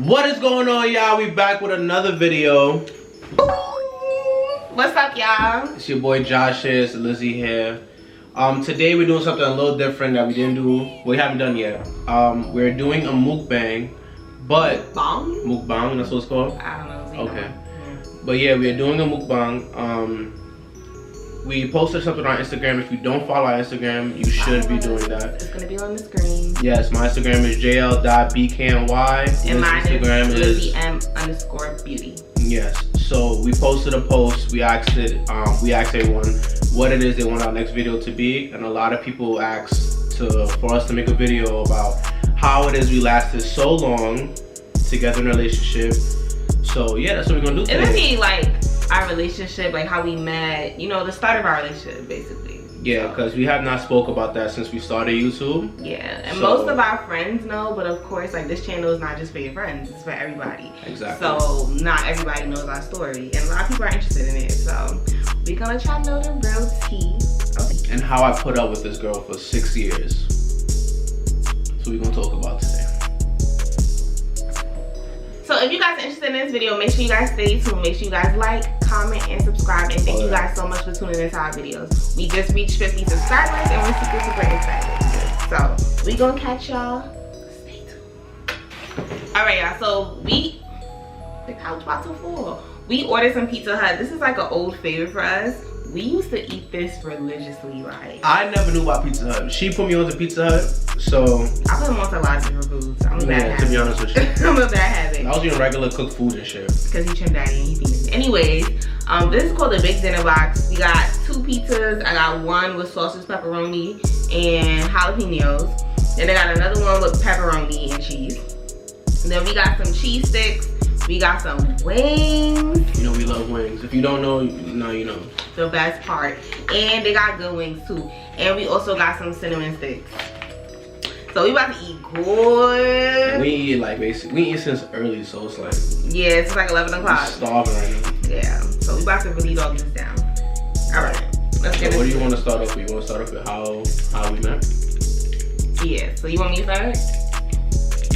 What is going on, y'all? We back with another video. What's up, y'all? It's your boy Josh here, it's Lizzy here. Today we're doing something a little different that we didn't do. We haven't done yet. We're doing a mukbang, but mukbang, that's what it's called. I don't know. Okay. But yeah, we're doing a mukbang. We posted something on Instagram. If you don't follow our Instagram, you should be doing that. It's gonna be on the screen. Yes, my Instagram is jl.bkny. And mine Instagram is LizzyM_beauty. Yes. So we posted a post. We asked everyone what it is they want our next video to be, and a lot of people asked for us to make a video about how it is we lasted so long together in a relationship. So yeah, that's what we're gonna do today. It's gonna be like our relationship, like how we met, you know, the start of our relationship, basically. Yeah, because we have not spoke about that since we started YouTube. Yeah, and most of our friends know, but of course, like, this channel is not just for your friends, it's for everybody. Exactly. So not everybody knows our story, and a lot of people are interested in it. So we're gonna try to know the real tea. Okay. And how I put up with this girl for 6 years. So we're gonna talk about today. So if you guys are interested in this video, make sure you guys stay tuned. Make sure you guys like, comment, and subscribe. And thank you guys so much for tuning into our videos. We just reached 50 subscribers and we're super, super excited. So we gonna catch y'all. Stay tuned. Alright, y'all. So the couch about to fall. We ordered some Pizza Hut. This is like an old favorite for us. We used to eat this religiously, like. I never knew about Pizza Hut. She put me on to Pizza Hut, so. I put them on to a lot of different foods. I'm a bad habit. To be honest with you. I'm a bad habit. I was eating regular cooked food and shit. Because he trimmed daddy and he feeding me. Anyways, this is called the Big Dinner Box. We got 2 pizzas. I got one with sausage, pepperoni, and jalapenos. Then I got another one with pepperoni and cheese. And then we got some cheese sticks. We got some wings. You know we love wings. If you don't know, now you know. The best part. And they got good wings too. And we also got some cinnamon sticks. So we about to eat good. We eat like basically, we eat since early, so it's like. Yeah, it's like 11 o'clock. I'm starving right now. Yeah, so we about to really dog this down. All right, let's get it. What do you want to start off with? You want to start off with how we met? Yeah, so you want me to start?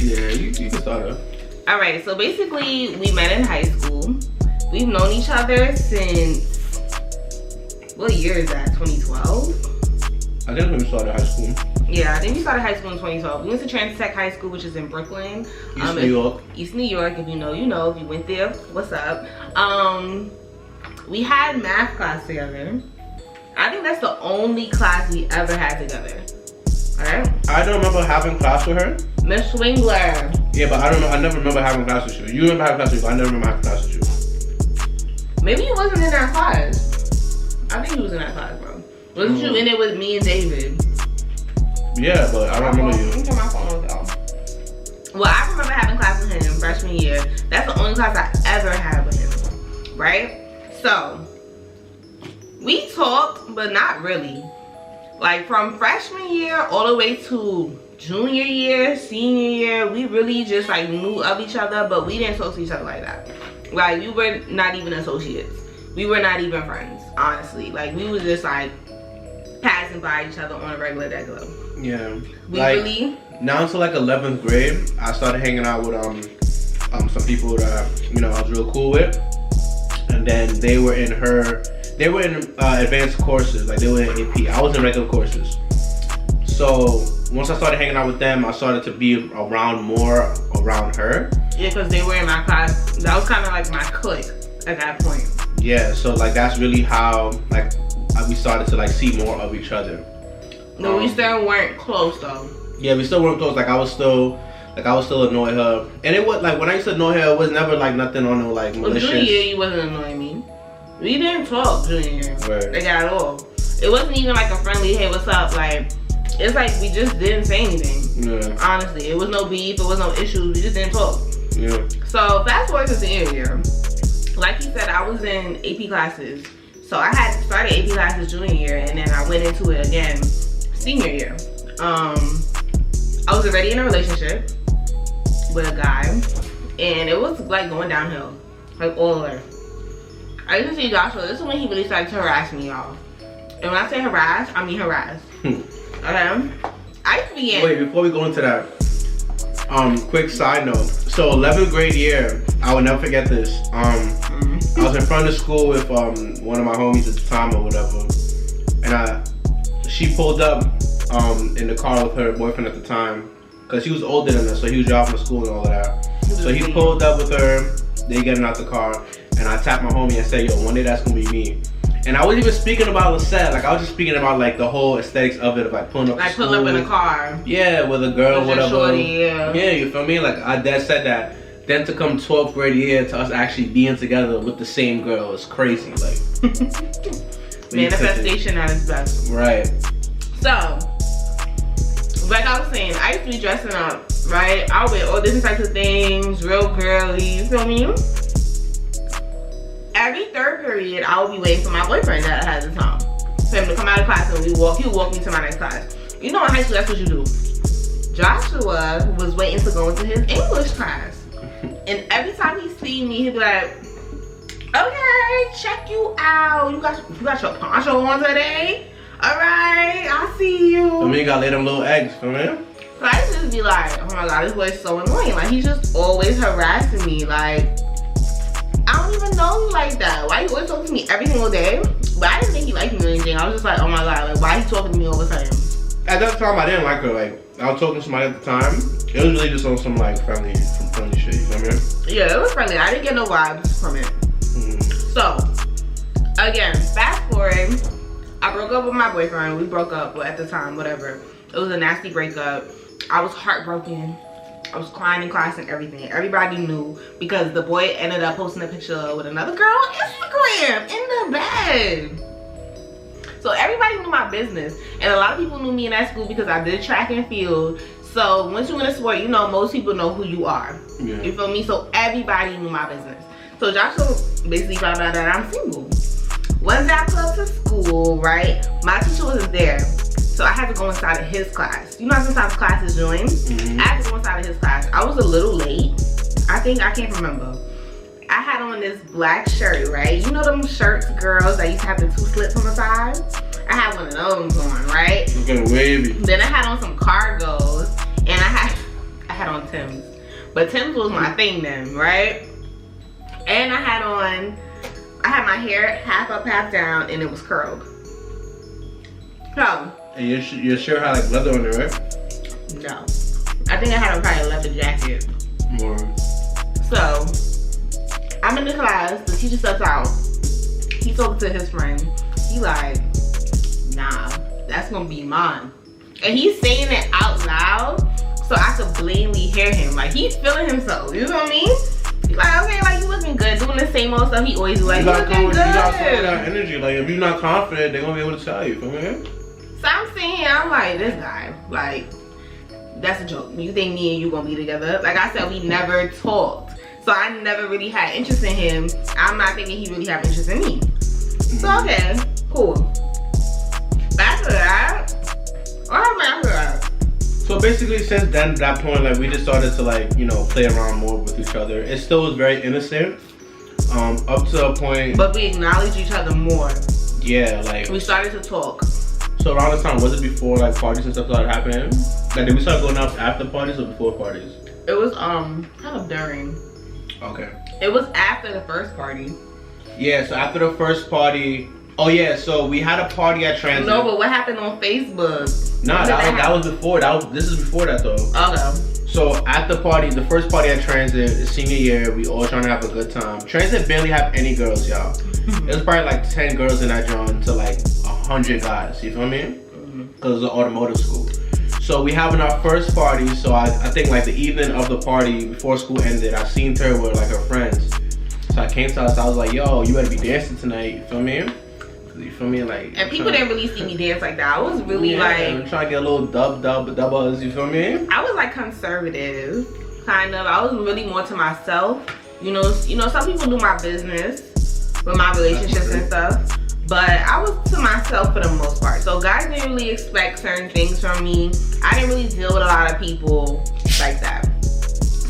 Yeah, you can start off. All right, so basically we met in high school. We've known each other since, what year is that, 2012? I think when we started high school. Yeah, I think we started high school in 2012. We went to Trans Tech High School, which is in Brooklyn. East New York. East New York, if you know, you know. If you went there, what's up? We had math class together. I think that's the only class we ever had together. Alright? I don't remember having class with her. Miss Swingler. Yeah, but I don't know. I never remember having class with you. You remember having class with me, but I never remember having class with you. Maybe you wasn't in that class. I think you was in that class, bro. Wasn't you in it with me and David? Yeah, but I don't remember you. Let me turn my phone off, y'all. Well, I remember having class with him freshman year. That's the only class I ever had with him, right? So, we talked, but not really. Like, from freshman year all the way to junior year, senior year, we really just like knew of each other, but we didn't talk to each other like that. Like, we were not even associates. We were not even friends, honestly. Like, we was just like passing by each other on a regular. Yeah. We like, really. Now to like 11th grade, I started hanging out with some people that I was real cool with, and then they were in advanced courses, like they were in AP. I was in regular courses. So once I started hanging out with them, I started to be around her. Yeah, because they were in my class. That was kind of like my clique at that point. Yeah, so like that's really how like we started to like see more of each other. No, we still weren't close though. Yeah, we still weren't close. Like I was still annoy her, and it was like when I used to annoy her, it was never like nothing on no like malicious. Junior year, you wasn't annoying me. We didn't talk junior year. Right. Like at all. It wasn't even like a friendly, hey, what's up? Like, it's like we just didn't say anything. Yeah. Honestly, it was no beef, it was no issues. We just didn't talk. Yeah. So fast forward to senior year. Like he said, I was in AP classes. So I had started AP classes junior year, and then I went into it again senior year. I was already in a relationship with a guy, and it was like going downhill, like all the way. I used to see Joshua. This is when he really started to harass me, y'all. And when I say harass, I mean harass. Okay? I used to be in. Wait, before we go into that, Quick side note. So 11th grade year, I will never forget this. I was in front of school with one of my homies at the time or whatever, and she pulled up in the car with her boyfriend at the time, cause he was older than us, so he was driving to school and all of that. So he pulled up with her. They getting out the car, and I tapped my homie and said, "Yo, one day that's gonna be me." And I wasn't even speaking about Lisette. Like I was just speaking about like the whole aesthetics of it, of like pulling up. Like pulling up in a car. Yeah, with a girl, whatever. Shorty, yeah. Yeah, you feel me? Like I dad said that. Then to come 12th grade year to us actually being together with the same girl is crazy. Like manifestation at its best. Right. So, like I was saying, I used to be dressing up, right? I would wear all different types of things, real girly, you feel me? Every third period, I would be waiting for my boyfriend that I had at the time. For him to come out of class and he would walk me to my next class. You know in high school, that's what you do. Joshua was waiting to go into his English class. And every time he see me, he'd be like, okay, check you out. You got your poncho on today? Alright, I see you. I mean, you gotta lay them little eggs, for me. So I used to just be like, oh my god, this boy's so annoying. Like, he's just always harassing me. Like, I don't even know you like that. Why you always talking to me every single day? But I didn't think he liked me or anything. I was just like, oh my god, like, why are you talking to me all the time? At that time, I didn't like her. Like, I was talking to somebody at the time. It was really just on some like friendly shit, you feel me? Yeah, it was friendly. I didn't get no vibes from it. So, again, fast forward, I broke up with my boyfriend. We broke up at the time, whatever. It was a nasty breakup. I was heartbroken. I was crying in class and everything. Everybody knew because the boy ended up posting a picture with another girl on Instagram in the bed. So everybody knew my business. And a lot of people knew me in that school because I did track and field. So once you're in a sport, you know, most people know who you are. Yeah. You feel me? So everybody knew my business. So Joshua basically found out that I'm single. One day I pulled up to school, right? My teacher wasn't there. So I had to go inside of his class. You know how sometimes classes join? I had to go inside of his class. I was a little late. I can't remember. I had on this black shirt, right? You know them shirts, girls, that used to have the 2 slits on the side? I had one of those on, right? Looking wavy. Then I had on some cargos, and I had on Timbs. But Timbs was my thing then, right? And I had my hair half up, half down, and it was curled. So. And your shirt had like leather on it, right? No. I think I had on probably a leather jacket. More. So, I'm in the class, the teacher steps out. He talking to his friend. He like, nah, that's gonna be mine. And he's saying it out loud so I could blatantly hear him. Like, he's feeling himself, you know what I mean? He's like, okay, like, you looking good, doing the same old stuff he always do. Like, you looking good. You got some of that energy. Like, if you're not confident, they're gonna be able to tell you, feel me? So I'm sitting here, I'm like, this guy, like, that's a joke. You think me and you gonna be together? Like I said, we never talked. So I never really had interest in him. I'm not thinking he really had interest in me. So okay, cool. But after that, what happened after that? So basically since then, that point, like we just started to like, you know, play around more with each other. It still was very innocent. Up to a point. But we acknowledged each other more. Yeah, like. We started to talk. So around this time, was it before like parties and stuff started happening? Like did we start going out after parties or before parties? It was kind of during. Okay. It was after the first party. Yeah, so after the first party, oh yeah, so we had a party at Transit. No, but what happened on Facebook? Nah, that was before. This is before that though. Okay. So at the party, the first party at Transit, senior year, we all trying to have a good time. Transit barely have any girls, y'all. It was probably like 10 girls in that joint to like 100 guys, you feel me? Because it was an automotive school. So we having our first party, so I think like the evening of the party before school ended, I seen her with like her friends. So I came to us, I was like, yo, you better be dancing tonight, you feel me? You feel me? Like, and people didn't really see me dance like that. I was really like, I'm trying to get a little dubbers, you feel me? I was like conservative, kind of. I was really more to myself. You know, some people do my business with my relationships and stuff. But I was to myself for the most part. So guys didn't really expect certain things from me. I didn't really deal with a lot of people like that.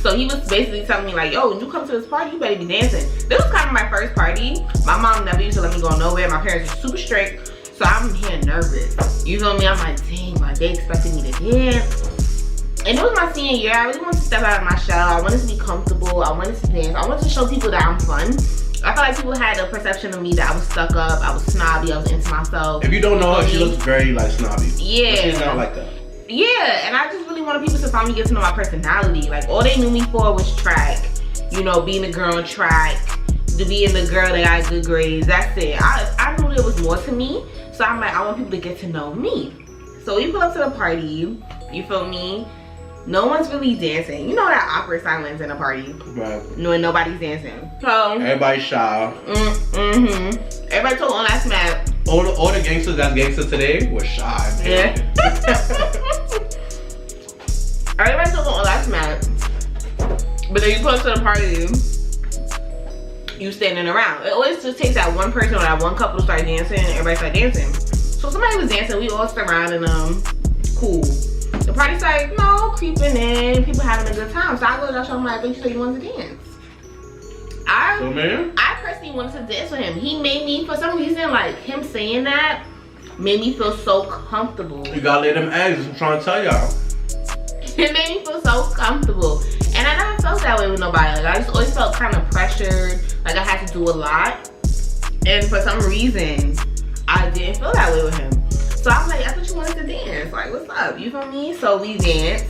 So he was basically telling me like, yo, when you come to this party, you better be dancing. This was kind of my first party. My mom never used to let me go nowhere. My parents were super strict. So I'm here nervous. You feel me? I'm like, dang, like they expected me to dance. And it was my senior year. I really wanted to step out of my shell. I wanted to be comfortable. I wanted to dance. I wanted to show people that I'm fun. I feel like people had a perception of me that I was stuck up, I was snobby, I was into myself. If you don't know her, she looks very like snobby. Yeah. But she's not like that. Yeah, and I just really wanted people to finally get to know my personality. Like, all they knew me for was track. You know, being a girl on track, to being the girl that got good grades. That's it. I knew there was more to me. So I'm like, I want people to get to know me. So we pull up to the party, you feel me? No one's really dancing. You know that awkward silence in a party. Right. When nobody's dancing. So everybody's shy. Everybody told on that smack. All the gangsters that's gangsters today were shy. Yeah. Everybody told on that smack. But then you pull up to the party, you standing around. It always just takes that one person or that one couple to start dancing and everybody start dancing. So somebody was dancing, we all surrounding them. Cool. The party started, creeping in, people having a good time. So I go to Josh, I'm like, I think you said you wanted to dance. I personally wanted to dance with him. He made me, for some reason, like him saying that made me feel so comfortable. You gotta lay them eggs, I'm trying to tell y'all. It made me feel so comfortable. And I never felt that way with nobody. Like, I just always felt kind of pressured, like I had to do a lot. And for some reason, I didn't feel that way with him. So I'm like, I thought you wanted to dance. Like, what's up? You feel me? So we danced.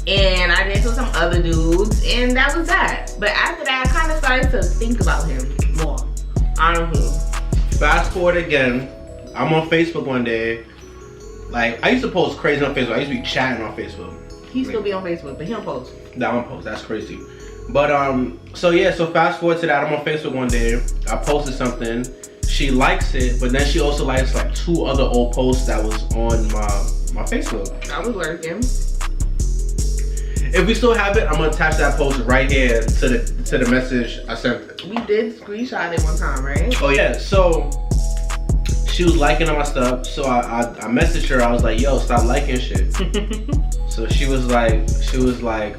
And I danced with some other dudes. And that was that. But after that, I kind of started to think about him more. Honestly. Fast forward again. I'm on Facebook one day. Like, I used to post crazy on Facebook. I used to be chatting on Facebook. He still be on Facebook, but he don't post. That one post. That's crazy. But, so fast forward to that. I'm on Facebook one day. I posted something. She likes it, but then she also likes like 2 other old posts that was on my Facebook. I was working. If we still have it, I'm gonna attach that post right here to the message I sent. We did screenshot it one time, right? Oh yeah. So she was liking all my stuff. So I messaged her. I was like, "Yo, stop liking shit." So she was like,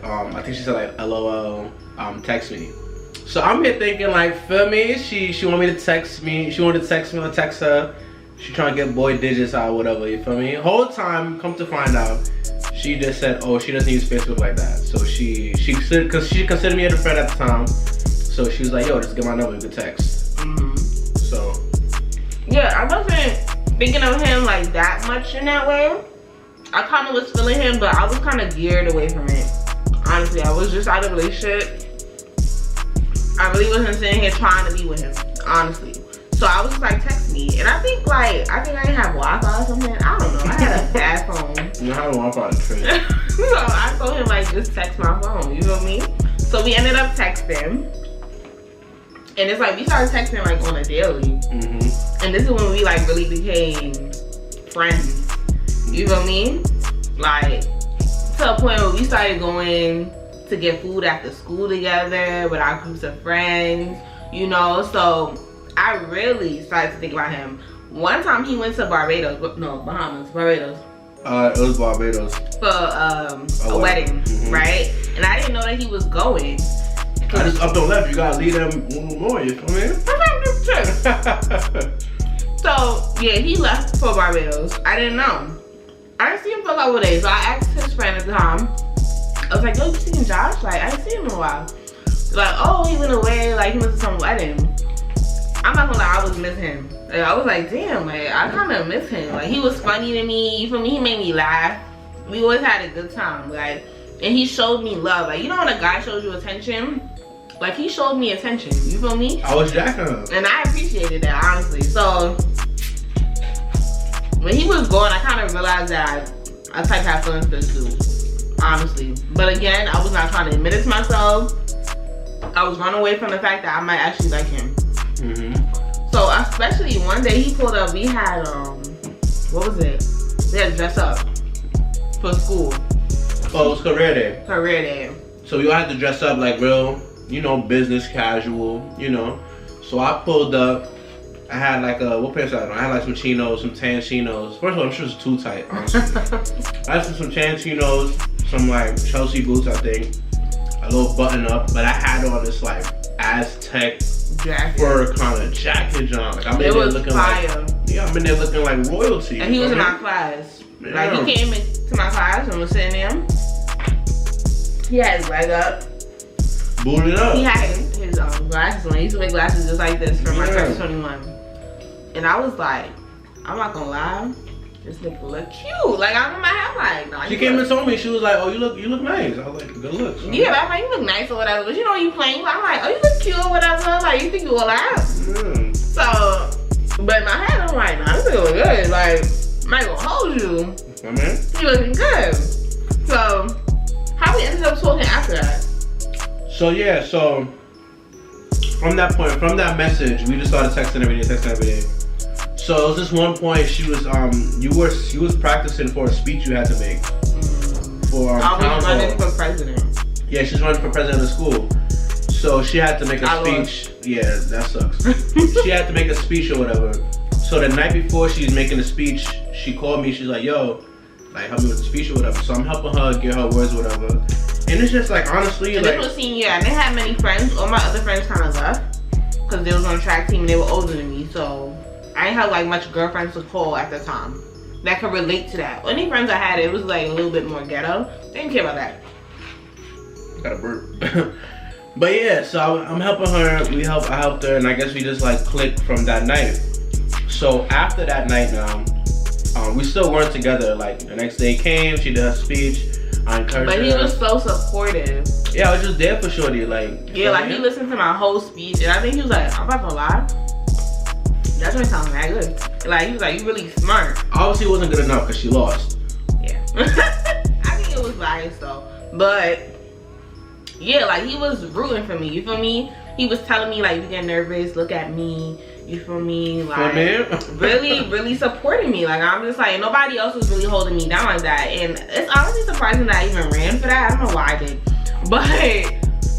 I think she said like, "LOL, text me." So I'm here thinking like, feel me? She wanted me to text me. She wanted to text me or text her. She trying to get boy digits out or whatever, you feel me? Whole time, come to find out, she just said, oh, she doesn't use Facebook like that. So she considered me a friend at the time. So she was like, yo, just get my number, you can text. So. Yeah, I wasn't thinking of him like that much in that way. I kind of was feeling him, but I was kind of geared away from it. Honestly, I was just out of a relationship. I really wasn't sitting here trying to be with him, honestly. So I was just like, text me. And I think I didn't have Wi-Fi or something. I don't know. I had a bad phone. You had a Wi-Fi trick. So I told him like, just text my phone. You feel me? So we ended up texting. And it's like, we started texting like on a daily. And this is when we like really became friends. You feel me? Like, to a point where we started going to get food after school together with our groups of friends, you know. So I really started to think about him. One time he went to Barbados. It was Barbados for a wedding, right? And I didn't know that he was going. I just up and left. You gotta leave them more, you feel me? So yeah, he left for Barbados. I didn't know. I didn't see him for a couple of days, so I asked his friend at the time. I was like, yo, you seen Josh? Like, I didn't see him in a while. Like, oh, he went away, like he went to some wedding. I'm not gonna lie, I was missing him. Like, I was like, damn, like, I kinda miss him. Like, he was funny to me, you feel me? He made me laugh. We always had a good time, like, and he showed me love. Like, you know when a guy shows you attention? Like, he showed me attention, you feel me? I was jacking him. And I appreciated that, honestly. So, when he was gone, I kind of realized that I type have feelings for this dude, honestly. But again, I was not trying to admit it to myself. I was running away from the fact that I might actually like him. So especially one day he pulled up, we had, what was it? We had to dress up for school. Oh, it was career day. Career day. So you had to dress up like real, you know, business casual, you know. So I pulled up. I had like what pants I had? I had like some chinos, some tan chinos. First of all, I'm sure it's too tight, honestly. I had some tan chinos, some like Chelsea boots, I think. A little button up, but I had on this like Aztec jacket. Fur kind of jacket, John. Like I'm in there looking fire. I'm in there looking like royalty. And he was in my class. Yeah. Like he came into my class and was sitting there. He had his leg up. Booted up. He had his glasses on. He used to wear glasses just like this from my church 21. And I was like, I'm not gonna lie, this nigga look cute. Like I'm in my head like, nah, she came and told me, she was like, oh, you look nice. I was like, good looks. Yeah, but I'm like, you look nice or whatever. But you know, you playing. I'm like, oh, you look cute or whatever. Like you think you all out. Yeah. So, but in my head, I'm like, nah, this nigga look good. Like, I'm not gonna hold you. I mean, You looking good. So, how we ended up talking after that? so yeah, so from that point, from that message, we just started texting every day. So it was this one point she was you was practicing for a speech you had to make for I was running for president. Yeah, she's running for president of the school. So she had to make a speech. Yeah, that sucks. She had to make a speech or whatever. So the night before she's making the speech, she called me. She's like, yo, like help me with the speech or whatever. So I'm helping her get her words or whatever. And it's just like, honestly, and like, this was senior year. I didn't have many friends. All my other friends kind of left because they was on the track team and they were older than me. So I didn't have like much girlfriends to call at the time that could relate to that. Any friends I had, it was like a little bit more ghetto. They didn't care about that. Got a burp. But yeah, so I'm helping her. I helped her, and I guess we just like clicked from that night. So after that night now, we still weren't together. Like the next day came, she did her speech. I encouraged her. But he was so supportive. Yeah, I was just there for shorty. Like yeah, like he listened to my whole speech, and I think he was like, I'm not gonna lie, that joint sounds mad good. Like he was like, you really smart. Obviously, it wasn't good enough because she lost. Yeah, I think it was biased though, but. Yeah, like he was rooting for me, you feel me? He was telling me like, you get nervous, look at me, you feel me? Like really supporting me. Like I'm just like, nobody else was really holding me down like that. And it's honestly surprising that I even ran for that. I don't know why I did, but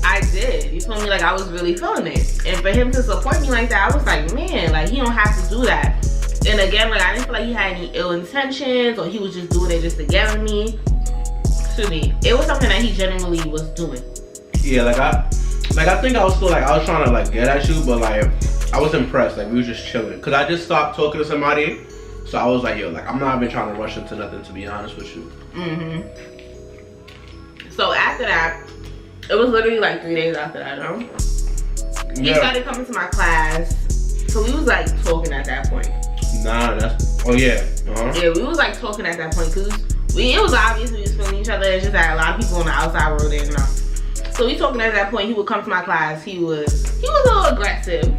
I did, you feel me? Like I was really feeling it. And for him to support me like that, I was like, man, like he don't have to do that. And again, like I didn't feel like he had any ill intentions or he was just doing it just to get with me. To me, it was something that he genuinely was doing. Yeah, like I think I was still like, I was trying to like get at you, but like I was impressed. Like we was just chilling, cause I just stopped talking to somebody, so I was like, yo, like I'm not even trying to rush into nothing, to be honest with you. So after that, it was literally like 3 days after that, huh? He started coming to my class, so we was like talking at that point. Nah, that's yeah. Yeah, we was like talking at that point, cause it was obvious we was feeling each other. It's just that a lot of people on the outside world didn't know. So we talking at that point. He would come to my class. He was a little aggressive.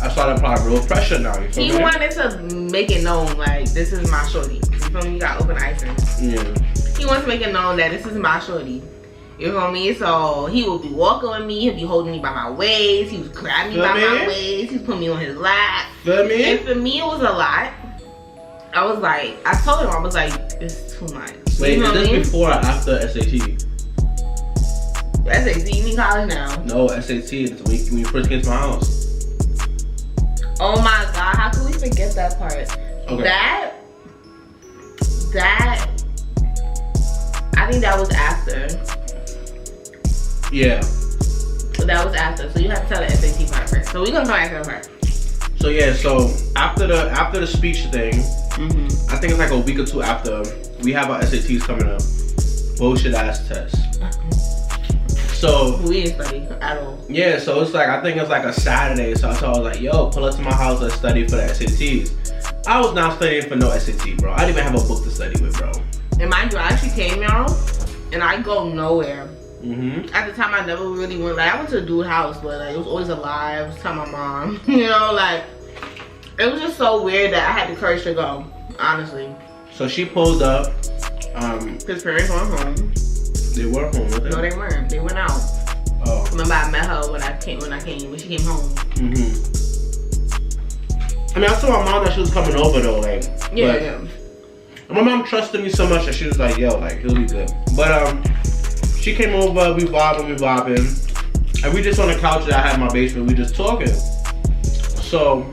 I started applying real pressure now. You feel me? He wanted to make it known like this is my shorty. You feel me? You got open icing. Yeah. He wants to make it known that this is my shorty. You feel me? So he would be walking with me. He'd be holding me by my waist. He was grabbing me by my waist. He'd put me on his lap. Feel me? And for me, it was a lot. I was like, I told him, I was like, it's too much. Wait, is this before or after SAT? SAT, you mean college now? No, SAT, it's when you first get to my house. Oh my God, how could we forget that part? Okay. That, I think that was after. Yeah. That was after, so you have to tell the SAT part first. So we're gonna come back to that part. So yeah, so after the speech thing, I think it's like a week or two after, we have our SATs coming up. Bullshit ass test. So we didn't study at all. Yeah, so it's like, I think it's like a Saturday, so I was like, yo, pull up to my house, let's study for the SATs. I was not studying for no SAT, bro. I didn't even have a book to study with, bro. And mind you, I actually came, y'all, and I go nowhere. Mm-hmm. At the time, I never really went. Like, I went to a dude's house, but like, it was always alive. I was telling my mom, you know, like, it was just so weird that I had the courage to go, honestly. So she pulled up. His parents weren't home. They were home, weren't they? No, they weren't. They went out. Oh. Remember, I met her when she came home. Mm-hmm. I mean, I told my mom that she was coming over though, like. Yeah, yeah. My mom trusted me so much that she was like, yo, like, he'll be good. But she came over, we vibing, and we just on the couch that I had in my basement, we just talking. So,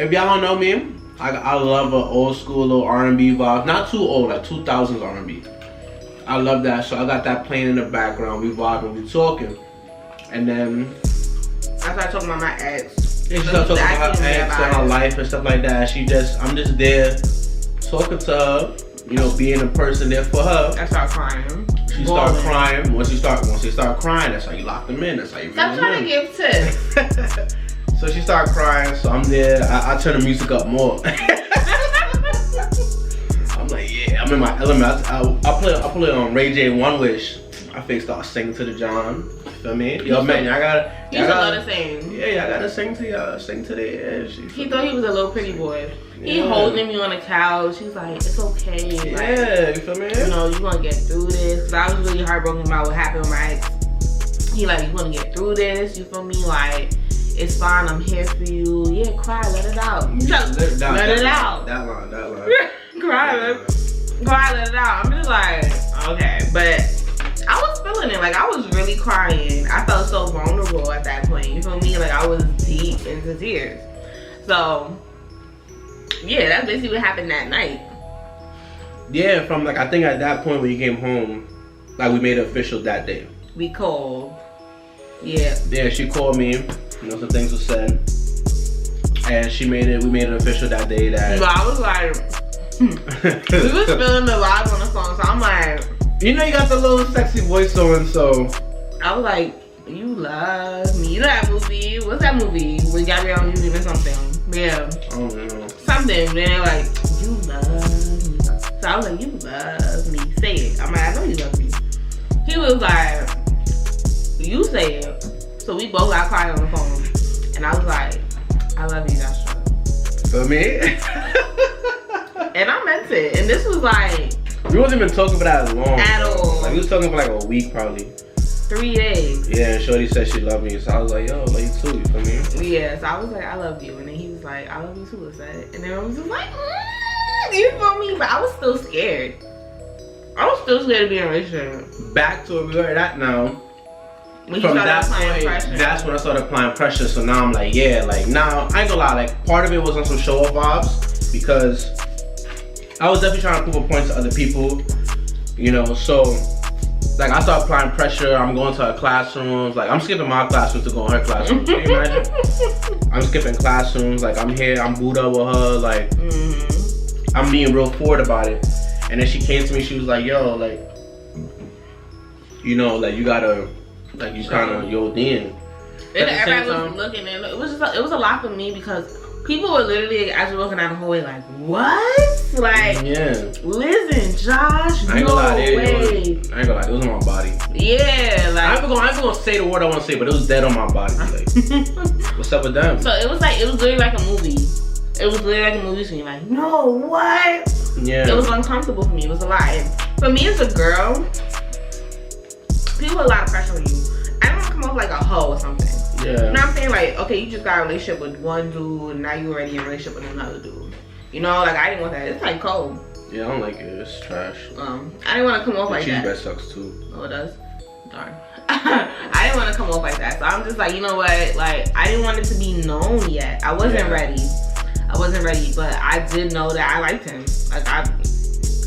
if y'all don't know me, I love an old school little R&B vibe. Not too old, like 2000s R&B. I love that, so I got that playing in the background, we vibing, we talking. And then I started talking about my ex. Yeah, she started talking about her ex and her life and stuff like that. I'm just there talking to her, you know, being a person there for her. I started crying. She start crying. Once they start crying, that's how you lock them in. That's how you bring them in. Stop trying to give tips. So she started crying, so I'm there. I turn the music up more. I'm like, yeah, I'm in my element. I play on Ray J One Wish. I fake start singing to the John. You feel me? Yo, man, I gotta. He's a lot of sing. Yeah, I gotta sing to y'all. Sing to the edge. He thought he was a little pretty boy. Yeah. He holding me on the couch. He's like, it's okay. Yeah, you feel me? You know, you gonna get through this. Cause I was really heartbroken about what happened with my ex. He like, you gonna get through this. You feel me? Like, it's fine. I'm here for you. Yeah, cry. Let it out. Let it out. That line. Cry. Let it out. I'm just like, okay, but. I was feeling it, like I was really crying. I felt so vulnerable at that point, you feel me? Like I was deep into tears. So, yeah, that's basically what happened that night. Yeah, from like, I think at that point when you came home, like we made it official that day. We called. Yeah. Yeah, she called me, you know, some things were said. And we made it official that day that. So I was like, we was feeling the live on the phone, so I'm like. You know you got the little sexy voice on, so. I was like, you love me. You know that movie? What's that movie? With Gabrielle Union or something? Yeah. I don't know. Something. Then they're like, you love me. So I was like, you love me. Say it. I'm like, I know you love me. He was like, you say it. So we both got quiet on the phone. And I was like, I love you, Joshua. For me? And I meant it. And this was like. We wasn't even talking for that long. At all. Like we was talking for like a week probably. 3 days. Yeah, and Shorty said she loved me. So I was like, yo, I love you too, you feel me? Yeah, so I was like, I love you. And then he was like, I love you too, what's that? And then I was just like, you feel me? But I was still scared. I was still scared to be in a relationship. Back to where we are at now. When From that point, that's when I started applying pressure. So now I'm like, yeah, like now, I ain't gonna lie, like part of it was on some show off vibes because I was definitely trying to prove a point to other people, you know, so like I started applying pressure. I'm going to her classrooms, like I'm skipping my classroom to go in her classroom. Can you imagine? I'm skipping classrooms, like I'm here, I'm booed up with her, like I'm being real forward about it. And then she came to me, she was like, yo, like, you know, like you gotta, like you kind of, yo, then. And everybody was looking, and it was a lot for me because people were literally, as we were walking down the hallway, like, what? Like, yeah. Lizzy&Josh, no way. I ain't gonna lie, it was on my body. Yeah, like. I ain't gonna say the word I want to say, but it was dead on my body. Like, what's up with them? So it was literally like a movie. It was literally like a movie scene. Like, no, what? Yeah. It was uncomfortable for me. It was a lot. And for me as a girl, people put a lot of pressure on you. I don't want to come off like a hoe or something. Yeah. You know what I'm saying? Like, okay, you just got a relationship with one dude, and now you already in a relationship with another dude. You know, like I didn't want that. It's like cold. Yeah, I don't like it. It's trash. I didn't want to come off like that. The cheese bread sucks too. Oh, it does? Darn. I didn't want to come off like that. So I'm just like, you know what? Like, I didn't want it to be known yet. I wasn't ready. I wasn't ready, but I did know that I liked him. Like,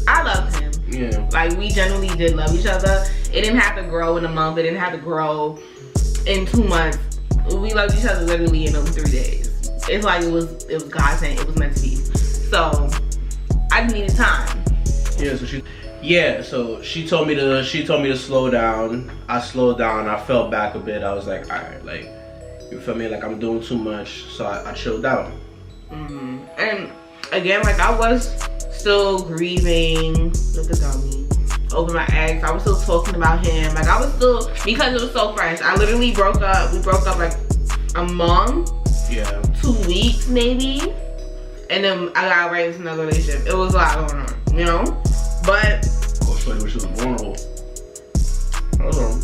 I loved him. Yeah. Like, we genuinely did love each other. It didn't have to grow in a month. It didn't have to grow in 2 months. We loved each other literally in those 3 days. It's like it was God saying it was meant to be. So I needed time. Yeah, so she told me to slow down. I slowed down. I fell back a bit. I was like, all right, like, you feel me? Like I'm doing too much, so I chilled out. And again, like I was still grieving. Look at dummy. Over my ex. I was still talking about him. Like I was still, because it was so fresh. I literally broke up. We broke up like a month. Yeah. 2 weeks maybe. And then I got right into another relationship. It was a lot going on, you know? But oh, shorty was vulnerable.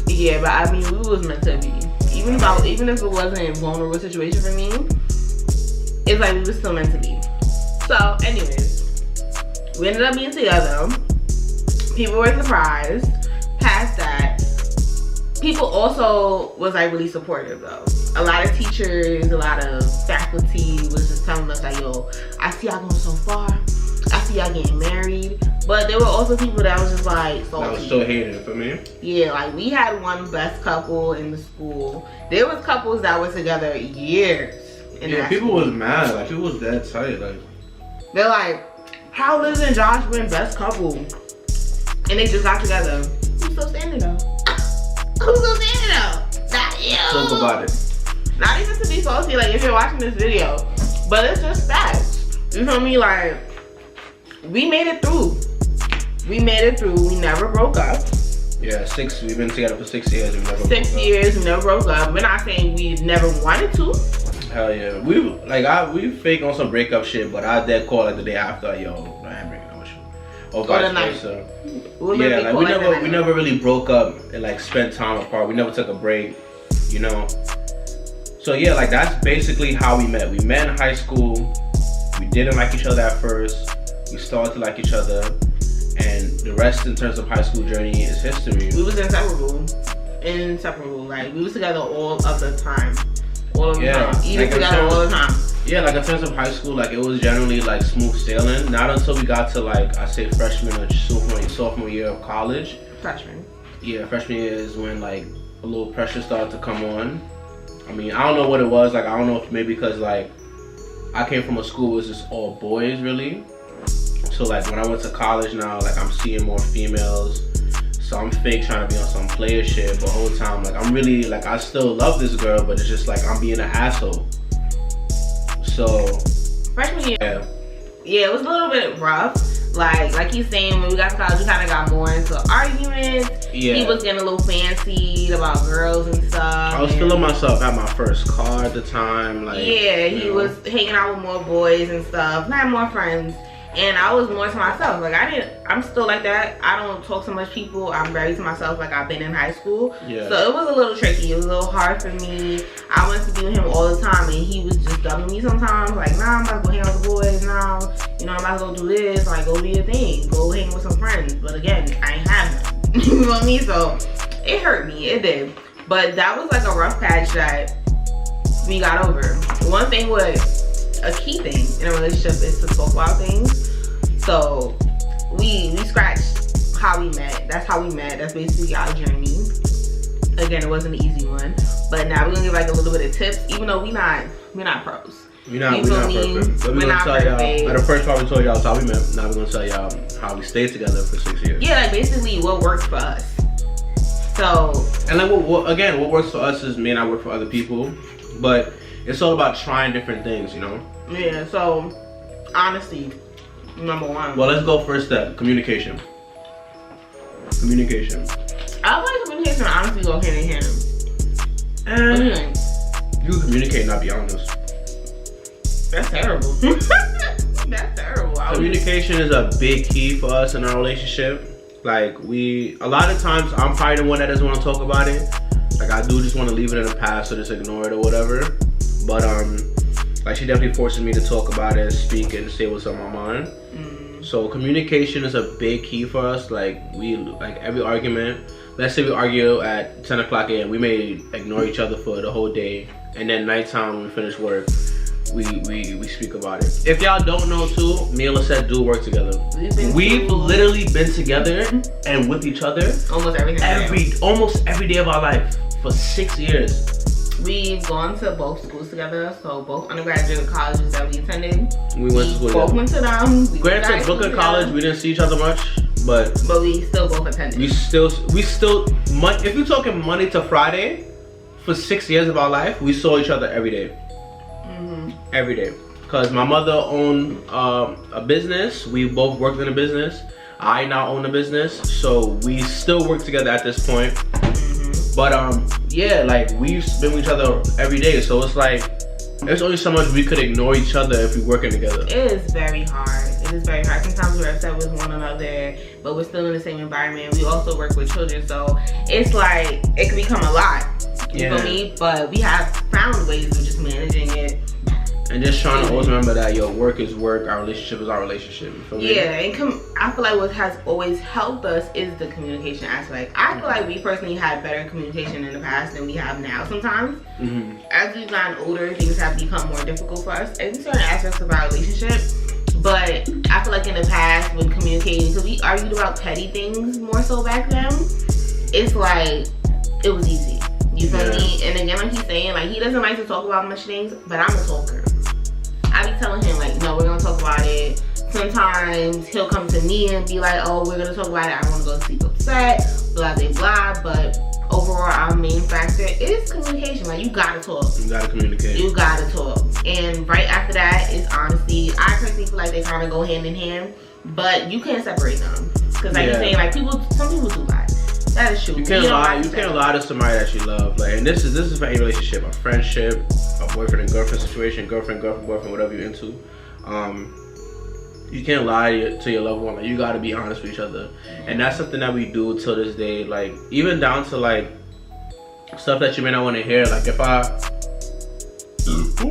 Yeah, but I mean we was meant to be. Even if it wasn't a vulnerable situation for me, it's like we were still meant to be. So anyways, we ended up being together. People were surprised. Past that, people also was like really supportive though. A lot of teachers, a lot of faculty was just telling us like, yo, I see y'all going so far. I see y'all getting married. But there were also people that was just like salty. That was still hating for me. Yeah, like we had one best couple in the school. There was couples that were together years. Yeah, people was mad. Like people was that tight. Like they're like, how Lizzy&Josh been best couple? And they just got together. Who's still standing though? Who's still standing though? Not you. Talk about it. Not even to be salty, like if you're watching this video, but it's just facts. You feel me? Like, we made it through. We made it through. We never broke up. Yeah, we've been together for 6 years. We never broke up. 6 years, we never broke up. We're not saying we never wanted to. Hell yeah. We fake on some breakup shit, but I dead call like the day after, yo, I ain't breaking up with you. Or vice versa. Yeah, like we never really broke up and like spent time apart. We never took a break, you know. So yeah, like that's basically how we met. We met in high school. We didn't like each other at first. We started to like each other. And the rest in terms of high school journey is history. We was inseparable. Like, we was together all of the time. All of the time. Even like together all the time. Yeah, like in terms of high school, like it was generally like smooth sailing. Not until we got to like, I say freshman or sophomore year of college. Freshman. Yeah, freshman year is when like a little pressure started to come on. I mean, I don't know what it was. Like, I don't know if maybe because like I came from a school where it was just all boys really. So like when I went to college now, like I'm seeing more females. So I'm fake trying to be on some player shit, but the whole time like I'm really like I still love this girl, but it's just like I'm being an asshole. So freshman year, yeah, it was a little bit rough. Like he's saying, when we got to college, we kind of got more into arguments. Yeah. He was getting a little fancy about girls and stuff. I was feeling myself. I had my first car at the time. Like, yeah, he was hanging out with more boys and stuff. I had more friends. And I was more to myself. Like, I'm still like that. I don't talk to much people. I'm very to myself, like I've been in high school. Yeah. So it was a little tricky. It was a little hard for me. I wanted to be with him all the time, and he was just dubbing me sometimes. Like, nah, I'm about to go hang out with the boys now. You know, I'm about to go do this. Like, go do your thing. Go hang with some friends. But again, I ain't have none. You know what I mean? So it hurt me. It did. But that was like a rough patch that we got over. One thing was, a key thing in a relationship is to talk about things. So we scratched how we met. That's how we met. That's basically our journey. Again, it wasn't an easy one, but now we're gonna give like a little bit of tips, even though we're not pros. We're not perfect. But we're gonna tell y'all. At the first part we told y'all how we met. Now we're gonna tell y'all how we stayed together for 6 years. Yeah, like basically what works for us. So and like what works for us is may not work for other people, but it's all about trying different things, you know. Yeah. So honesty. Number one. Well, let's go first step. Communication. Communication. I feel like communication and honesty go hand in hand. And you can communicate, not be honest. That's terrible. That's terrible. Communication is a big key for us in our relationship. Like a lot of times I'm probably the one that doesn't want to talk about it. Like I do just want to leave it in the past or just ignore it or whatever. But like she definitely forces me to talk about it, speak and say what's on my mind. So communication is a big key for us. Like every argument, let's say we argue at 10 o'clock a.m. We may ignore each other for the whole day, and then nighttime when we finish work, we speak about it. If y'all don't know too, me and Lisette do work together. We've literally been together and with each other almost every day of our life for 6 years. We've gone to both schools together, so both undergraduate colleges that we attended. We went to school. Both went to them. Granted, Brooklyn College, we didn't see each other much, but we still both attended. We still. If you're talking Monday to Friday, for 6 years of our life, we saw each other every day. Every day, because my mother owned a business. We both worked in a business. I now own a business, so we still work together at this point. But yeah, like we've been with each other every day, so it's like there's only so much we could ignore each other if we're working together. It is very hard. It is very hard. Sometimes we're upset with one another, but we're still in the same environment. We also work with children, so it's like it can become a lot. You feel me? But we have found ways of just managing it. And just trying to always remember that work is work, our relationship is our relationship. You feel me? Yeah, and I feel like what has always helped us is the communication aspect. I feel like we personally had better communication in the past than we have now sometimes. As we've gotten older, things have become more difficult for us in certain aspects of our relationship. But I feel like in the past, when communicating, because we argued about petty things more so back then, it's like, it was easy. You feel me? And again, like he's saying, like he doesn't like to talk about much things, but I'm a talker. I be telling him like, no, we're gonna talk about it. Sometimes he'll come to me and be like, oh, we're gonna talk about it. I want to go sleep upset, blah, blah, blah. But overall, our main factor is communication. Like, you gotta talk. You gotta communicate. You gotta talk. And right after that is honesty. I personally feel like they kind of go hand in hand, but you can't separate them. Because like you're saying, like some people do lie. That is true. You can't lie. You can't lie to somebody that you love. Like, and this is for any relationship, a friendship, a boyfriend and girlfriend situation, girlfriend, boyfriend, whatever you're into. You can't lie to your loved one. Like, you gotta be honest with each other, and that's something that we do till this day. Like, even down to like stuff that you may not want to hear. Like, if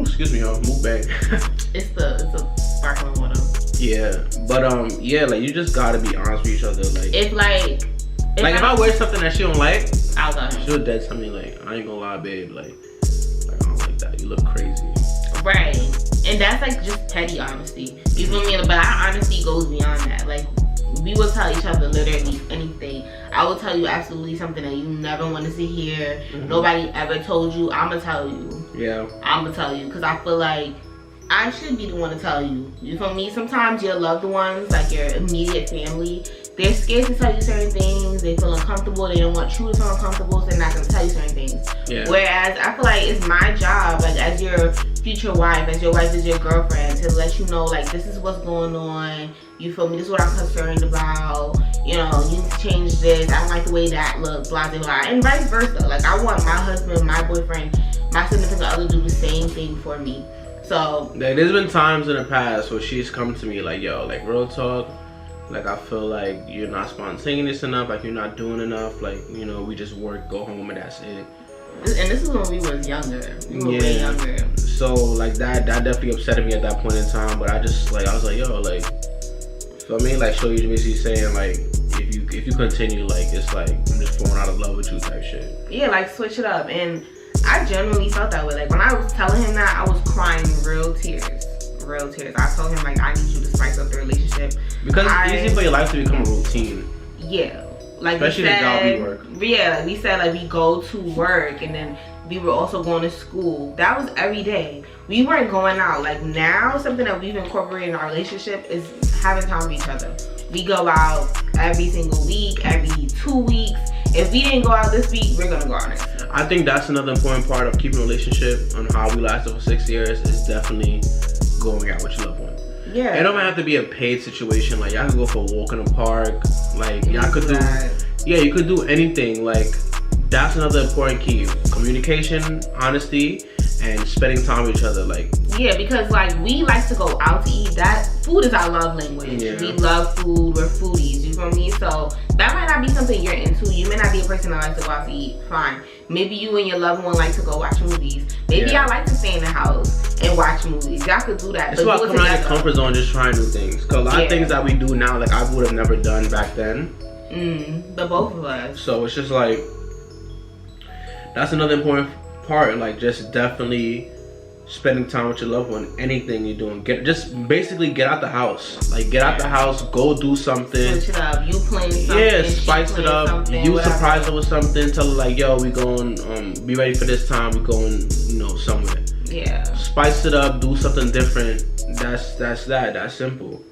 excuse me, y'all, move back. it's the sparkling water. Yeah, but yeah, like, you just gotta be honest with each other. Like, if I wear something that she don't like, I'll go. She'll dead tell me like, I ain't gonna lie, babe. Like I don't like that. You look crazy. Right. And that's like just petty honesty. You feel me? But our honesty goes beyond that. Like, we will tell each other literally anything. I will tell you absolutely something that you never wanted to hear. Nobody ever told you. I'ma tell you. Yeah. I'ma tell you, because I feel like I should be the one to tell you. You feel me? Sometimes your loved ones, like your immediate family, they're scared to tell you certain things. They feel uncomfortable. They don't want you to feel uncomfortable, so they're not gonna tell you certain things. Yeah. Whereas I feel like it's my job, like as your future wife, as your wife is your girlfriend, to let you know, like, this is what's going on. You feel me? This is what I'm concerned about. You know, you need to change this. I don't like the way that looks, blah, blah, blah. And vice versa. Like, I want my husband, my boyfriend, my significant other to do the same thing for me. So, like, there's been times in the past where she's come to me like, yo, like, real talk, like, I feel like you're not spontaneous enough, like, you're not doing enough, like, you know, we just work, go home, and that's it. And this is when we was younger. We were way younger. So, like, that definitely upset me at that point in time, but I was like, yo, like, so I mean, like, show you basically saying, like, if you continue, like, it's like, I'm just falling out of love with you type shit. Yeah, like, switch it up. And I genuinely felt that way. Like, when I was telling him that, I was crying real tears. I told him, like, I need you to spice up the relationship. Because it's easy for your life to become a routine. Yeah. Like, especially the job we work. Yeah, like we said, like, we go to work and then we were also going to school. That was every day. We weren't going out. Like, now, something that we've incorporated in our relationship is having time with each other. We go out every single week, every 2 weeks. If we didn't go out this week, we're gonna go out next week. I think that's another important part of keeping a relationship on how we lasted for 6 years is definitely going out with your loved one. Yeah. It don't have to be a paid situation. Like, y'all could go for a walk in the park. Like, y'all could do, yeah, you could do anything. Like, that's another important key. Communication, honesty, and spending time with each other. Like, yeah, because like we like to go out to eat. That food is our love language. Yeah. We love food. We're foodies. You feel me? So that might not be something you're into. You may not be a person that likes to go out to eat. Fine. Maybe you and your loved one like to go watch movies. Maybe I like to stay in the house and watch movies. Y'all could do that. It's about coming out of your comfort zone, just trying new things. Cause a lot of things that we do now, like, I would have never done back then. The both of us. So it's just like, that's another important part. Like, just definitely spending time with your loved one. Anything you're doing, just basically get out the house. Like, get out the house, go do something. Switch it up. You playing something. Yeah, spice it up. You surprise her with something. Tell her, like, yo, we going, be ready for this time. We going, you know, somewhere. Yeah. Spice it up. Do something different. That's that. That's simple.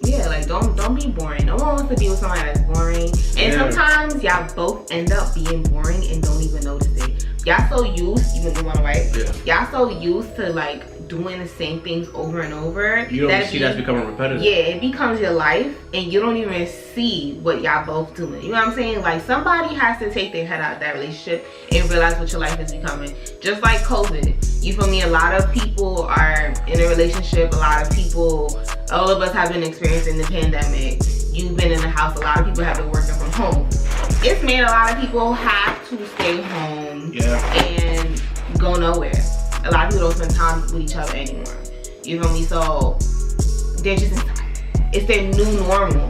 Yeah, like, don't be boring. No one wants to be with somebody that's boring. And sometimes y'all both end up being boring and don't even notice it. Y'all so used, you want to write? Yeah. Y'all so used to, like, doing the same things over and over. You don't see that's becoming repetitive. Yeah, it becomes your life and you don't even see what y'all both doing. You know what I'm saying? Like, somebody has to take their head out of that relationship and realize what your life is becoming. Just like COVID. You feel me? A lot of people are in a relationship. A lot of people, all of us have been experiencing the pandemic. You've been in the house. A lot of people have been working from home. It's made a lot of people have to stay home and go nowhere. A lot of people don't spend time with each other anymore. You feel me? So they're just inside. It's their new normal.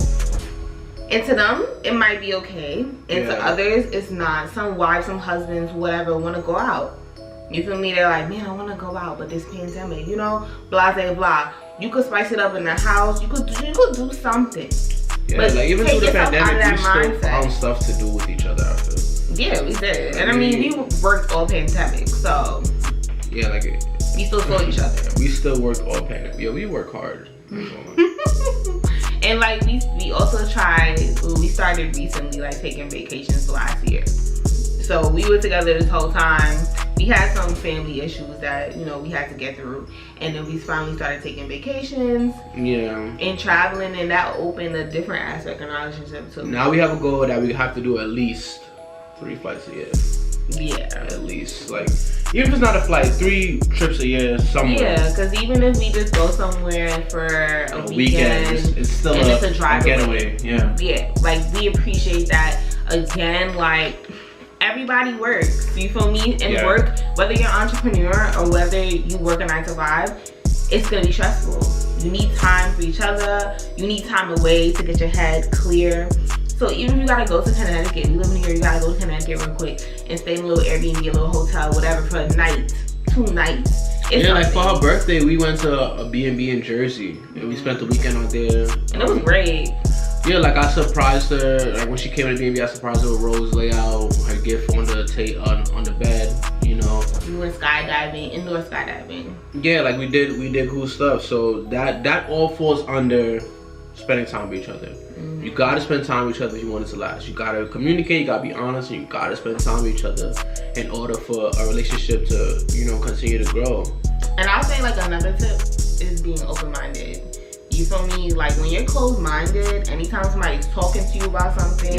And to them, it might be okay. And to others, it's not. Some wives, some husbands, whatever, want to go out. You feel me? They're like, man, I want to go out, but this pandemic, you know, blah, blah, blah. You could spice it up in the house. You could do something. Yeah, but like, even through the pandemic, we still found stuff to do with each other after. Yeah, we did. And I mean, we worked all pandemic, so. Yeah, like, we still saw each other. We still work all pandemic. Yeah, we work hard. And like we also tried, we started recently like taking vacations last year. So we were together this whole time. We had some family issues that, you know, we had to get through. And then we finally started taking vacations. Yeah. And traveling, and that opened a different aspect in our relationship too. Now we have a goal that we have to do at least 3 flights a year. Yeah. At least. Like, even if it's not a flight, 3 trips a year somewhere. Yeah, because even if we just go somewhere for a weekend, it's still it's a drive getaway. Yeah. Yeah, like we appreciate that. Again, like everybody works. You feel me? And work, whether you're an entrepreneur or whether you work a 9 to 5, it's gonna be stressful. You need time for each other. You need time away to get your head clear. So even if you gotta go to Connecticut, you live in here, you gotta go to Connecticut real quick and stay in a little Airbnb, a little hotel, whatever, for a night, 2 nights. It's like for her birthday, we went to a B&B in Jersey and we spent the weekend out there. And it was great. Yeah, like I surprised her. Like when she came to the B&B, I surprised her with Rose layout, her gift on the bed. You know. We went skydiving, indoor skydiving. Yeah, like we did cool stuff. So that all falls under spending time with each other. Mm-hmm. You gotta spend time with each other if you want it to last. You gotta communicate. You gotta be honest, and you gotta spend time with each other in order for a relationship to, you know, continue to grow. And I'll say like another tip is being open-minded. You feel me? Like when you're closed-minded, anytime somebody's talking to you about something,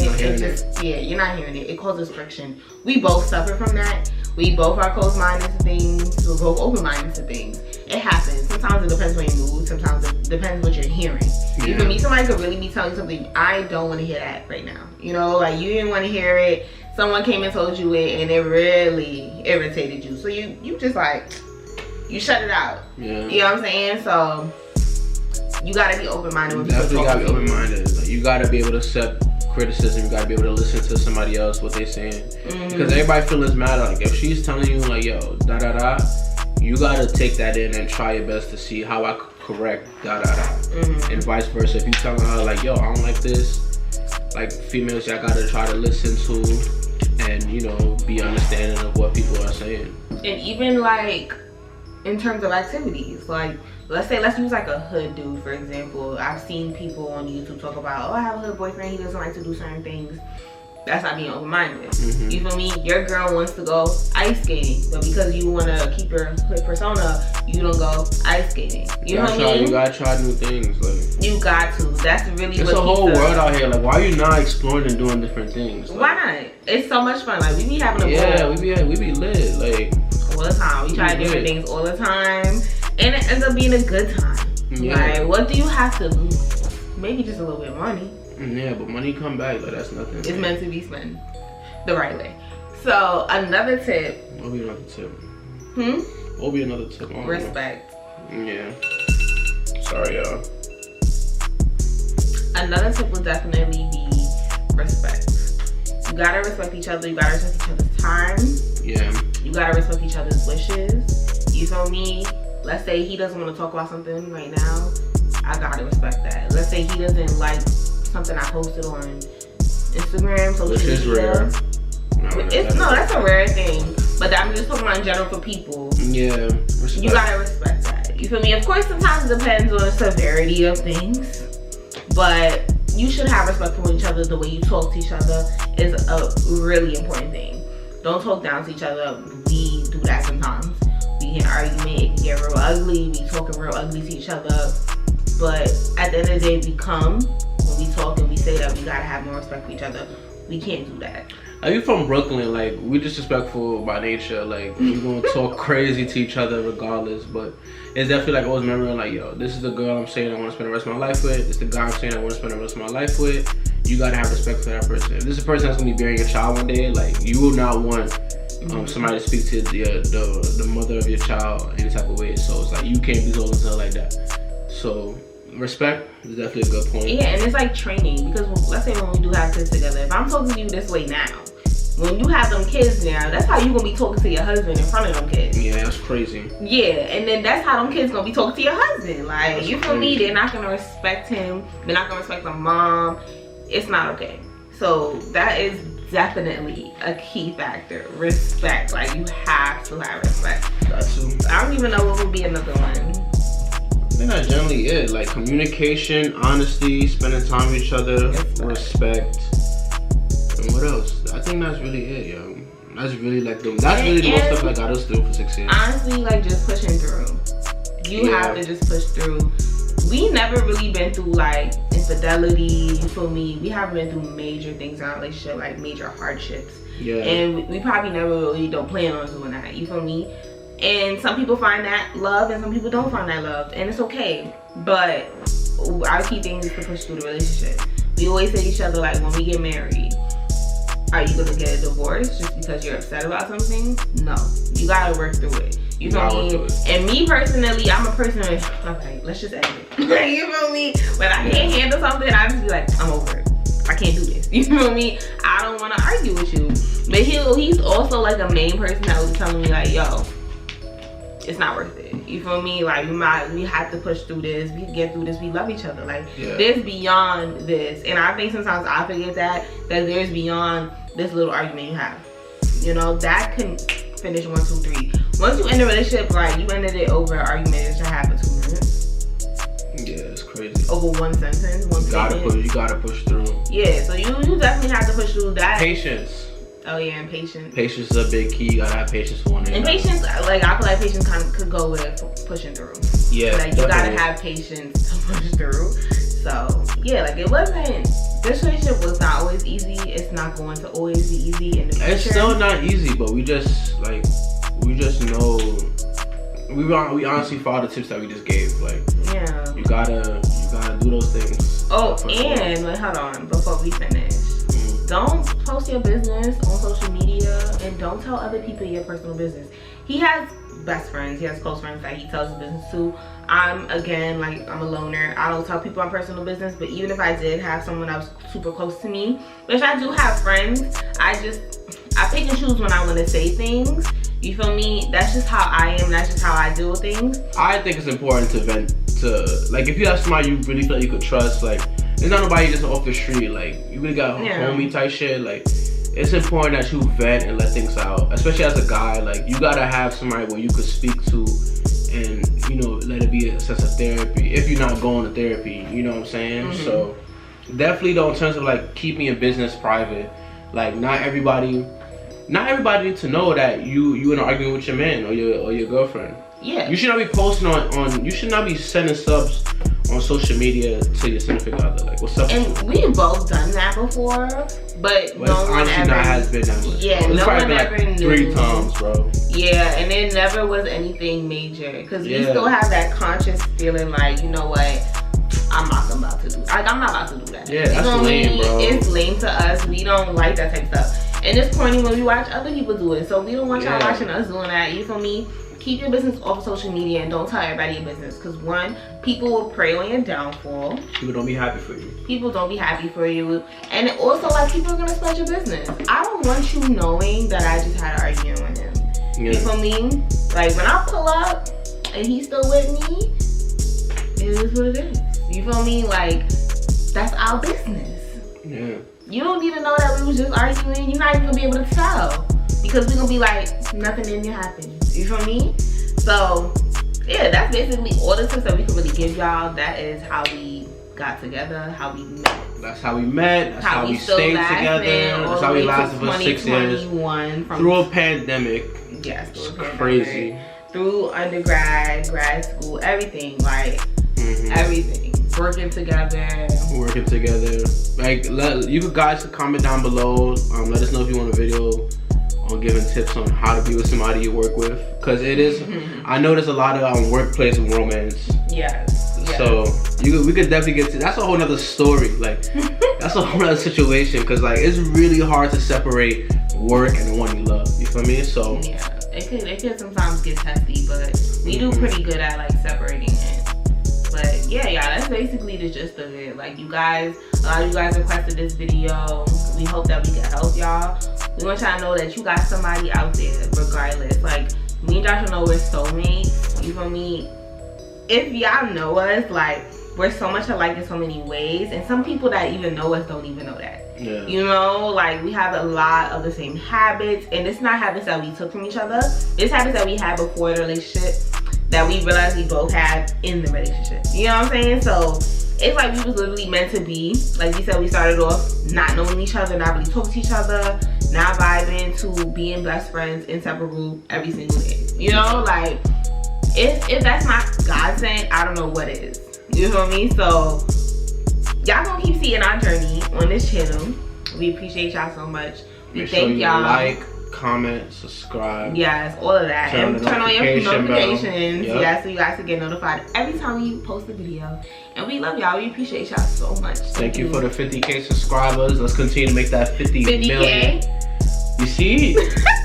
you're not hearing it. It causes friction. We both suffer from that. We both are closed-minded to things. We're both open-minded to things. It happens. Sometimes it depends on your mood. Sometimes it depends what you're hearing. You feel me? Somebody could really be telling you something. I don't want to hear that right now. You know, like you didn't want to hear it. Someone came and told you it, and it really irritated you. So you just like, you shut it out. Yeah. You know what I'm saying? So you gotta be open-minded when people talk to you. You gotta be open-minded. Like, you gotta be able to accept criticism. You gotta be able to listen to somebody else, what they're saying. Mm-hmm. Because everybody feelings matter. Like if she's telling you like, yo, da da da, you gotta take that in and try your best to see how I could correct da da da. Mm-hmm. And vice versa. If you telling her like, yo, I don't like this, like females, y'all gotta try to listen to and, you know, be understanding of what people are saying. And even like in terms of activities, like let's use like a hood dude for example. I've seen people on YouTube talk about, oh, I have a hood boyfriend, he doesn't like to do certain things. That's not being open-minded. Mm-hmm. You feel me? Your girl wants to go ice skating, but because you want to keep your hood persona, you don't go ice skating. You know what I mean? You gotta try new things. Like, you got to. That's really it's what a whole world out here. Like, why are you not exploring and doing different things? Like, why not? It's so much fun. Like, we be having a ball. we be lit. Like all the time. We try different things all the time, and it ends up being a good time. Yeah. Like, what do you have to lose? Maybe just a little bit of money. Yeah, but money come back, but that's nothing. It's meant to be spent the right way. So another tip. What will be another tip? What will be another tip? Respect. Yeah. Sorry, y'all. Another tip would definitely be respect. You gotta respect each other. You gotta respect each other's time. Yeah. You gotta respect each other's wishes. You feel me? Let's say he doesn't want to talk about something right now. I gotta respect that. Let's say he doesn't like something I posted on Instagram, social media. Which is rare. That's a rare thing. But I'm just talking about in general for people. Yeah. Respect. You gotta respect that. You feel me? Of course, sometimes it depends on the severity of things. But you should have respect for each other. The way you talk to each other is a really important thing. Don't talk down to each other. We do that sometimes. We get an argument, it can get real ugly. We talking real ugly to each other. But at the end of the day, when we talk and we say that we gotta have more respect for each other, we can't do that. Are you from Brooklyn? Like, we disrespectful by nature. Like, we gonna talk crazy to each other regardless. But it's definitely like always remembering, like, yo, this is the girl I'm saying I want to spend the rest of my life with. This is the guy I'm saying I want to spend the rest of my life with. You gotta have respect for that person. If this is a person that's gonna be bearing your child one day, like, you will not want somebody to speak to the mother of your child any type of way. So it's like you can't be talking to her like that. So respect is definitely a good point. Yeah, and it's like training, because let's say when we do have kids together, if I'm talking to you this way now, when you have them kids now, that's how you gonna be talking to your husband in front of them kids. Yeah, that's crazy. Yeah, and then that's how them kids gonna be talking to your husband. Like, that's you feel me? They're not gonna respect him. They're not gonna respect the mom. It's not okay. So that is definitely a key factor. Respect. Like, you have to have respect. Got to. I don't even know what would be another one. think that's generally it. Like communication, honesty, spending time with each other, respect, and what else? I think that's really it, yo. That's really like the most stuff I got us through for 6 years. Honestly, like just pushing through. You have to just push through. We never really been through like infidelity, you feel me? We haven't been through major things in our relationship, like major hardships. Yeah. And we probably never really don't plan on doing that, you feel me? And some people find that love and some people don't find that love, and it's okay. But our key thing is to push through the relationship. We always say to each other, like, when we get married, are you gonna get a divorce just because you're upset about something? No, you gotta work through it. You feel me? And me personally, I'm a person of, okay, let's just end it. You feel me? When I can't handle something, I just be like, I'm over it. I can't do this. You feel me? I don't want to argue with you. But he's also like a main person that was telling me like, yo, it's not worth it. You feel me? Like we have to push through this. We can get through this. We love each other. Like there's beyond this. And I think sometimes I forget that there's beyond this little argument you have. You know, that can finish 1, 2, 3. Once you end a relationship, like you ended it over an argument that you had for 2 minutes. Yeah, it's crazy. Over one sentence, one statement. You gotta push through. Yeah, so you definitely have to push through that. Patience. Oh yeah, and patience. Patience is a big key. You gotta have patience for one another. And patience, like I feel like patience kind of could go with pushing through. Yeah, like you gotta have patience to push through. So yeah, like it wasn't. This relationship was not always easy. It's not going to always be easy in the future. It's still not easy, but we just know. We honestly follow the tips that we just gave. Like yeah, you gotta do those things. Oh, and wait, hold on before we finish. Don't post your business on social media and don't tell other people your personal business. He has best friends, he has close friends that he tells his business to. I'm a loner. I don't tell people my personal business, but even if I did have someone that was super close to me, which I do have friends, I pick and choose when I want to say things. You feel me? That's just how I am. That's just how I deal with things. I think it's important to vent like if you have somebody you really feel like you could trust, like there's not nobody just off the street, like you really got homie type shit, like it's important that you vent and let things out, especially as a guy. Like you gotta have somebody where you could speak to and, you know, let it be a sense of therapy if you're not going to therapy, you know what I'm saying? So definitely though, in terms of like keeping your business private, like not everybody needs to know that you in an argument with your man or your girlfriend. Yeah. You should not be posting on you should not be sending subs on social media to your significant other. Like, what's up? And we've both done that before, but no one ever. Not has been that much. Yeah, no one ever knew. 3 times, bro. Yeah, and it never was anything major because we still have that conscious feeling like, you know what, I'm not about to do that. Yeah, that's lame, bro. It's lame to us. We don't like that type of stuff. And it's corny when we watch other people do it. So we don't want y'all watching us doing that. You feel me? Keep your business off of social media and don't tell everybody your business. Because one, people will prey on your downfall. People don't be happy for you. People don't be happy for you. And also, like, people are going to spread your business. I don't want you knowing that I just had an argument with him. Yeah. You feel me? Like, when I pull up and he's still with me, it is what it is. You feel me? Like, that's our business. Yeah. You don't need to know that we was just arguing. You're not even gonna be able to tell because we're gonna be like, nothing in you happened. You feel me? So, yeah, that's basically all the tips that we can really give y'all. That is how we got together, how we met. That's how we met. That's how we stayed together. That's how we lasted for 6 years. Through a pandemic. Yes, through a pandemic. Crazy. Through undergrad, grad school, everything. Like, everything. Working together. Like, you guys can comment down below. Let us know if you want a video on giving tips on how to be with somebody you work with. Because it is, I know there's a lot of workplace romance. Yes. So we could definitely get to, that's a whole nother story. Like, that's a whole nother situation. Because, like, it's really hard to separate work and the one you love. You feel me? So yeah, it could sometimes get testy, but we do pretty good at, like, separating it. But yeah, y'all, that's basically the gist of it. Like, you guys, a lot of you guys requested this video. We hope that we can help y'all. We want y'all to know that you got somebody out there regardless. Like, me and Josh know we're soulmates. You feel me? If y'all know us, like, we're so much alike in so many ways. And some people that even know us don't even know that. Yeah. You know, like, we have a lot of the same habits. And it's not habits that we took from each other. It's habits that we had before the relationship. that we realized we both have in the relationship. You know what I'm saying? So it's like we was literally meant to be. Like we said, we started off not knowing each other, not really talking to each other, now vibing to being best friends, inseparable every single day. You know, like if that's not godsend, I don't know what is. You feel me? So y'all gonna keep seeing our journey on this channel. We appreciate y'all so much. We thank y'all. Like, comment, subscribe. Yes, all of that. And turn on your notifications. Yep. Yeah, so you guys can get notified every time we post a video. And we love y'all. We appreciate y'all so much. Thank you for the 50K subscribers. Let's continue to make that 50 million. You see?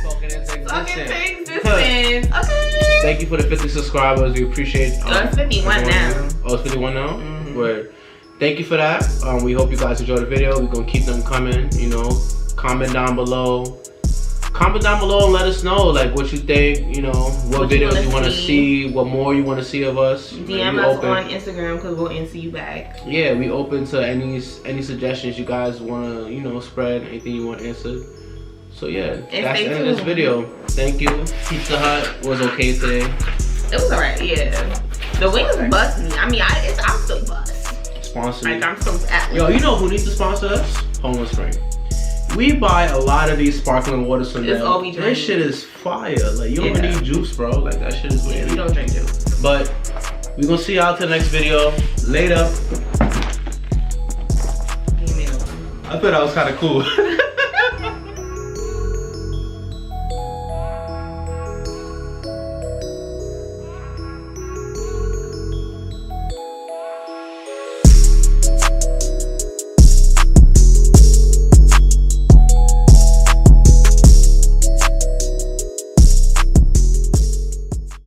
Talking into existence. Okay. Thank you for the 50 subscribers. We appreciate it's 51 now. Oh, it's 51 now? Word. Thank you for that. We hope you guys enjoyed the video. We're gonna keep them coming, you know. Comment down below. Comment down below and let us know like what you think, you know, what videos you want to see, what more you want to see of us. DM us on Instagram because we'll answer you back. Yeah, we open to any suggestions you guys want to, you know, spread, anything you want answered. So yeah, that's the end of this video. Thank you. Pizza Hut was okay today. It was alright, yeah. The wings bust me. I mean, I'm still bust. Sponsor me. Like I'm still at. Yo, you know who needs to sponsor us? Poland Spring. We buy a lot of these sparkling waters from them. It's all we drink. This shit is fire. Like you don't need juice, bro. Like that shit is weird. Yeah, we don't drink juice. But we gonna see y'all till the next video. Later. I thought that was kind of cool.